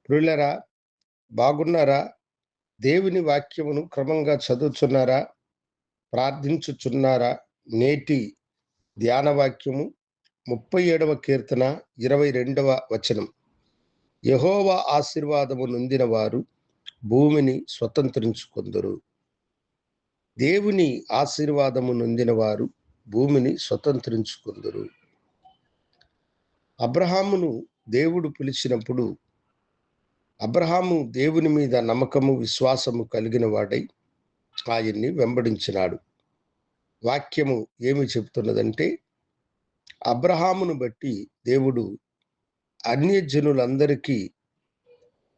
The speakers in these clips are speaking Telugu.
ప్రియులారా, బాగున్నారా? దేవుని వాక్యమును క్రమంగా చదువుచున్నారా? ప్రార్థించుచున్నారా? నేటి ధ్యాన వాక్యము 37వ కీర్తన 22వ వచనం. యెహోవా ఆశీర్వాదము నొందిన వారు భూమిని స్వతంత్రించుకొందురు. దేవుని ఆశీర్వాదము నొందిన వారు భూమిని స్వతంత్రించుకొందురు. అబ్రహామును దేవుడు పిలిచినప్పుడు అబ్రహాము దేవుని మీద నమ్మకము, విశ్వాసము కలిగిన వాడై ఆయన్ని వెంబడించినాడు. వాక్యము ఏమి చెప్తున్నదంటే, అబ్రహామును బట్టి దేవుడు అన్యజనులందరికీ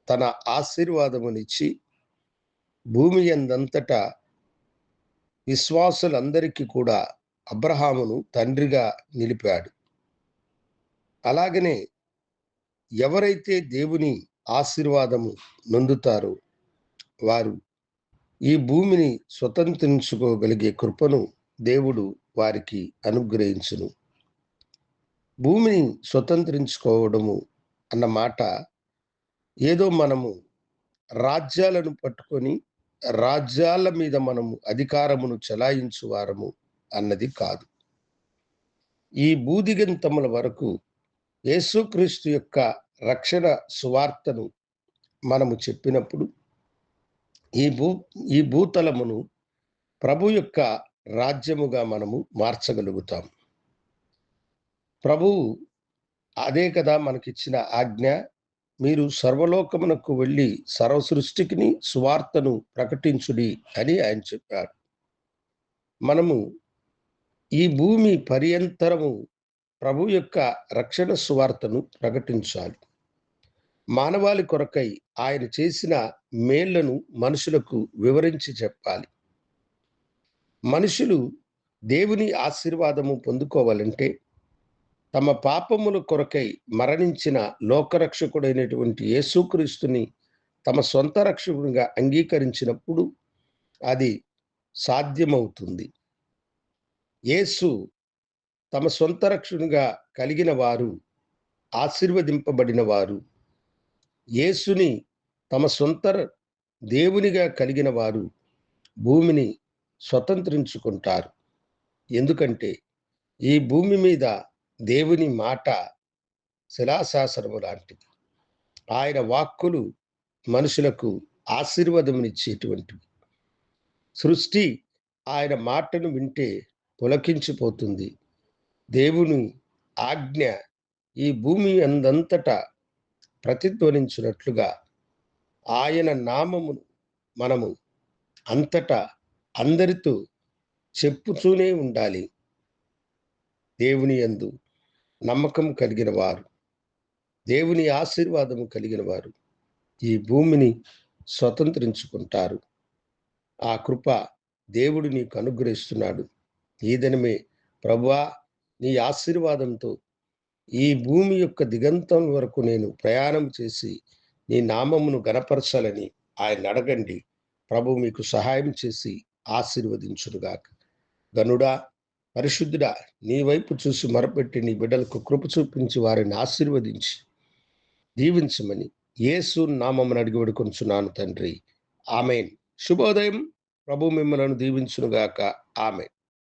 తన ఆశీర్వాదమునిచ్చి భూమి యందంతటా విశ్వాసులందరికీ కూడా అబ్రహామును తండ్రిగా నిలిపాడు. అలాగనే ఎవరైతే దేవుని ఆశీర్వాదము నొందుతారో వారు ఈ భూమిని స్వతంత్రించుకోగలిగే కృపను దేవుడు వారికి అనుగ్రహించును. భూమిని స్వతంత్రించుకోవడము అన్న మాట ఏదో మనము రాజ్యాలను పట్టుకొని రాజ్యాల మీద మనము అధికారమును చెలాయించు వారము అన్నది కాదు. ఈ భూదిగంతముల వరకు యేసుక్రీస్తు యొక్క రక్షణ సువార్తను మనము చెప్పినప్పుడు ఈ భూతలమును ప్రభు యొక్క రాజ్యముగా మనము మార్చగలుగుతాం. ప్రభువు అదే కదా మనకిచ్చిన ఆజ్ఞ. మీరు సర్వలోకమునకు వెళ్ళి సర్వ సృష్టికిని సువార్తను ప్రకటించుడి అని ఆయన చెప్పాడు. మనము ఈ భూమి పర్యంతరము ప్రభు యొక్క రక్షణ సువార్తను ప్రకటించాలి. మానవాళి కొరకై ఆయన చేసిన మేళ్లను మనుషులకు వివరించి చెప్పాలి. మనుషులు దేవుని ఆశీర్వాదము పొందుకోవాలంటే తమ పాపముల కొరకై మరణించిన లోకరక్షకుడైనటువంటి యేసుక్రీస్తుని తమ సొంత రక్షకునిగా అంగీకరించినప్పుడు అది సాధ్యమవుతుంది. యేసు తమ సొంత రక్షకునిగా కలిగిన వారు ఆశీర్వదింపబడిన వారు. యేసుని తమ సొంత దేవునిగా కలిగిన వారు భూమిని స్వతంత్రించుకుంటారు. ఎందుకంటే ఈ భూమి మీద దేవుని మాట శిలాశాసనము లాంటిది. ఆయన వాక్కులు మనుషులకు ఆశీర్వాదమునిచ్చేటువంటివి. సృష్టి ఆయన మాటను వింటే పులకించిపోతుంది. దేవుని ఆజ్ఞ ఈ భూమి అందంతటా ప్రతిధ్వనించినట్లుగా ఆయన నామమును మనము అంతటా అందరితో చెప్పుతూనే ఉండాలి. దేవుని యందు నమ్మకం కలిగిన వారు, దేవుని ఆశీర్వాదము కలిగిన వారు ఈ భూమిని స్వతంత్రించుకుంటారు. ఆ కృప దేవుడు నీకు అనుగ్రహిస్తున్నాడు. ఈ దినమే ప్రభువా, నీ ఆశీర్వాదంతో ఈ భూమి యొక్క దిగంతం వరకు నేను ప్రయాణం చేసి నీ నామమును గణపరచాలని ఆయన అడగండి. ప్రభు మీకు సహాయం చేసి ఆశీర్వదించునుగాక. గనుడా, పరిశుద్ధుడా, నీ వైపు చూసి మొరపెట్టి నీ బిడ్డలకు కృప చూపించి వారిని ఆశీర్వదించి దీవించమని యేసు నామమున అడిగి వేడుకొనుచున్నాను తండ్రి. ఆమేన్. శుభోదయం. ప్రభు మిమ్మలను దీవించునుగాక. ఆమేన్.